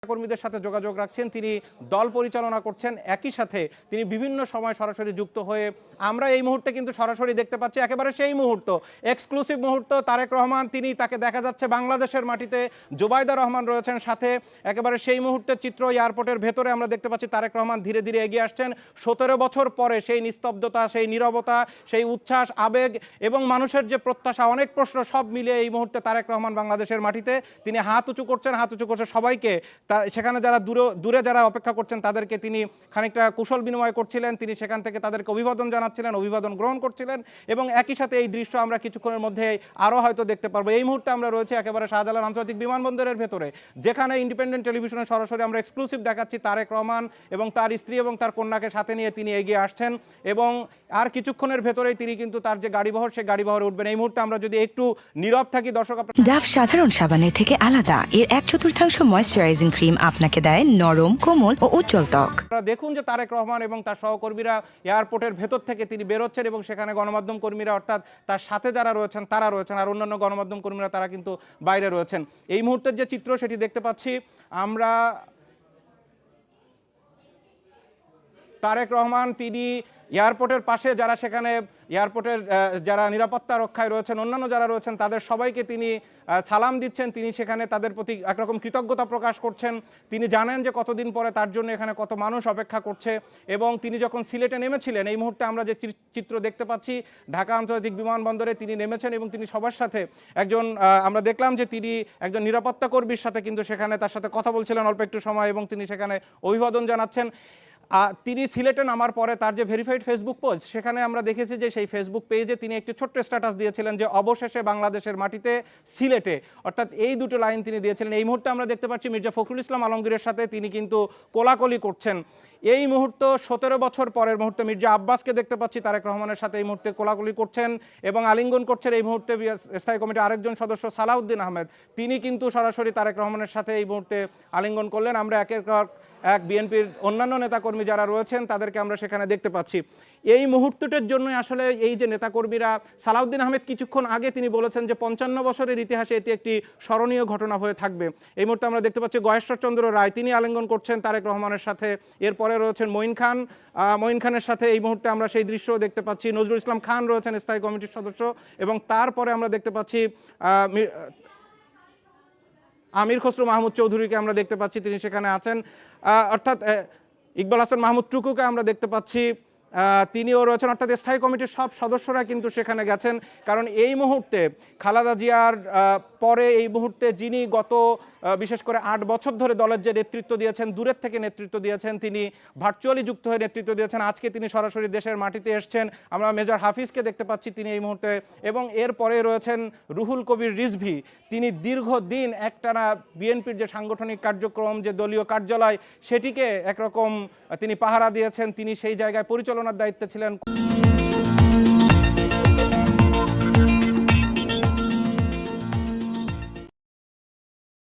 কর্মীদের সাথে যোগাযোগ রাখছেন, তিনি দল পরিচালনা করছেন, একই সাথে তিনি বিভিন্ন সময় সরাসরি যুক্ত হয়ে আমরা এই মুহূর্তে কিন্তু সরাসরি দেখতে পাচ্ছি একেবারে সেই মুহূর্ত, এক্সক্লুসিভ মুহূর্ত। তারেক রহমান তিনি তাকে দেখা যাচ্ছে বাংলাদেশের মাটিতে, জুবাইদা রহমান রয়েছেন সাথে, একেবারে সেই মুহূর্তের চিত্র। এয়ারপোর্টের ভেতরে আমরা দেখতে পাচ্ছি তারেক রহমান ধীরে ধীরে এগিয়ে আসছেন। 17 বছর পরে সেই নিস্তব্ধতা, সেই নীরবতা, সেই উচ্ছ্বাস, আবেগ এবং মানুষের যে প্রত্যাশা, অনেক প্রশ্ন সব মিলিয়ে এই মুহূর্তে তারেক রহমান বাংলাদেশের মাটিতে। তিনি হাত উঁচু করছেন, হাত উঁচু করছে সবাইকে, সেখানে যারা দূরে যারা অপেক্ষা করছেন তাদেরকে তিনি খানিকটা কুশল বিনিময় করছিলেন, তিনি সেখান থেকে তাদেরকে অভিবাদন জানাচ্ছিলেন, অভিবাদন গ্রহণ করছিলেন এবং একই সাথে এই দৃশ্য আমরা কিছুক্ষণের মধ্যে আরও হয়তো দেখতে পারবো। এই মুহূর্তে আমরা রয়েছে একেবারে শাহজালাল আন্তর্জাতিক বিমানবন্দরের ভেতরে, যেখানে ইন্ডিপেন্ডেন্ট টেলিভিশনে সরাসরি আমরা এক্সক্লুসিভ দেখাচ্ছি তারেক রহমান এবং তার স্ত্রী এবং তার কন্যাকে সাথে নিয়ে তিনি এগিয়ে আসছেন এবং আর কিছুক্ষণের ভেতরেই তিনি কিন্তু তার যে গাড়িবহর, সেই গাড়িবহরে উঠবেন। এই মুহূর্তে আমরা যদি একটু নীরব থাকি দর্শক। ডাভ সাধারণ সাবানের থেকে আলাদা, এর 1/4 ময়েশ্চারাইজিং ক্রিম আপনাকে দেয় নরম, কোমল ও উজ্জ্বল ত্বক। দেখুন যে তারেক রহমান এবং তার সহকর্মীরা এয়ারপোর্টের ভেতর থেকে তিনি বেরোচ্ছেন এবং সেখানে গণমাধ্যম কর্মীরা অর্থাৎ তার সাথে যারা রয়েছেন তারা রয়েছেন, আর অন্যান্য গণমাধ্যম কর্মীরা তারা কিন্তু বাইরে রয়েছেন। এই মুহূর্তের যে চিত্র সেটি দেখতে পাচ্ছি আমরা, তারেক রহমান তিনি এয়ারপোর্টের পাশে যারা সেখানে এয়ারপোর্টের যারা নিরাপত্তা রক্ষায় রয়েছেন, অন্যান্য যারা রয়েছেন তাদের সবাইকে তিনি সালাম দিচ্ছেন। তিনি সেখানে তাদের প্রতি একরকম কৃতজ্ঞতা প্রকাশ করছেন। তিনি জানেন যে কতদিন পরে তার জন্য এখানে কত মানুষ অপেক্ষা করছে এবং তিনি যখন সিলেটে নেমেছিলেন, এই মুহূর্তে আমরা যে চিত্র দেখতে পাচ্ছি ঢাকা আন্তর্জাতিক বিমানবন্দরে তিনি নেমেছেন এবং তিনি সবার সাথে আমরা দেখলাম যে তিনি একজন নিরাপত্তা কর্মীর সাথে কিন্তু সেখানে তার সাথে কথা বলছিলেন অল্প একটু সময় এবং তিনি সেখানে অভিবাদন জানাচ্ছেন। তিনি সিলেটে নামার পরে তার যে ভেরিফাইড ফেসবুক পেজ, সেখানে আমরা দেখেছি যে সেই ফেসবুক পেজে তিনি একটি ছোট্ট স্ট্যাটাস দিয়েছিলেন যে অবশেষে বাংলাদেশের মাটিতে সিলেটে, অর্থাৎ এই দুটো লাইন তিনি দিয়েছিলেন। এই মুহূর্তে আমরা দেখতে পাচ্ছি মির্জা ফখরুল ইসলাম আলমগীরের সাথে তিনি কিন্তু কোলাকুলি করছেন। এই মুহূর্ত 17 বছর পরের মুহূর্তে মির্জা আব্বাসকে দেখতে পাচ্ছি তারেক রহমানের সাথে এই মুহূর্তে কোলাকুলি করছেন এবং আলিঙ্গন করছেন। এই মুহূর্তে স্থায়ী কমিটির আরেকজন সদস্য সালাউদ্দিন আহমেদ, তিনি কিন্তু সরাসরি তারেক রহমানের সাথে এই মুহূর্তে আলিঙ্গন করলেন। আমরা একের পর এক বিএনপির অন্যান্য নেতাকর্মী যারা রয়েছেন তাদেরকে আমরা সেখানে দেখতে পাচ্ছি। এই মুহূর্তটার জন্য আসলে এই যে নেতাকর্মীরা, সালাউদ্দিন আহমেদ কিছুক্ষণ আগে তিনি বলেছেন যে 55 বছরের ইতিহাসে এটি একটি স্মরণীয় ঘটনা হয়ে থাকবে। এই মুহূর্তে আমরা দেখতে পাচ্ছি গয়েশ্বরচন্দ্র রায়, তিনি আলিঙ্গন করছেন তারেক রহমানের সাথে। এরপরে রয়েছেন মঈন খানের সাথে এই মুহূর্তে আমরা সেই দৃশ্য দেখতে পাচ্ছি। নজরুল ইসলাম খান রয়েছেন স্থায়ী কমিটির সদস্য এবং তারপরে আমরা দেখতে পাচ্ছি আমির খসরু মাহমুদ চৌধুরীকে আমরা দেখতে পাচ্ছি, তিনি সেখানে আছেন। অর্থাৎ ইকবাল হাসান মাহমুদ টুকুকে আমরা দেখতে পাচ্ছি, তিনিও রয়েছেন। অর্থাৎ স্থায়ী কমিটির সব সদস্যরা কিন্তু সেখানে গেছেন, কারণ এই মুহূর্তে খালেদা জিয়ার পরে এই মুহূর্তে যিনি গত বিশেষ করে 8 বছর ধরে দলের যে নেতৃত্ব দিয়েছেন, দূরের থেকে নেতৃত্ব দিয়েছেন, তিনি ভার্চুয়ালি যুক্ত হয়ে নেতৃত্ব দিয়েছেন। আজকে তিনি সরাসরি দেশের মাটিতে এসছেন। আমরা মেজর হাফিজকে দেখতে পাচ্ছি তিনি এই মুহূর্তে, এবং এরপরে রয়েছেন রুহুল কবির রিজভী। তিনি দীর্ঘদিন একটানা বিএনপির যে সাংগঠনিক কার্যক্রম, যে দলীয় কার্যালয়, সেটিকে একরকম তিনি পাহারা দিয়েছেন। তিনি সেই জায়গায় পরিচালনার দায়িত্বে ছিলেন।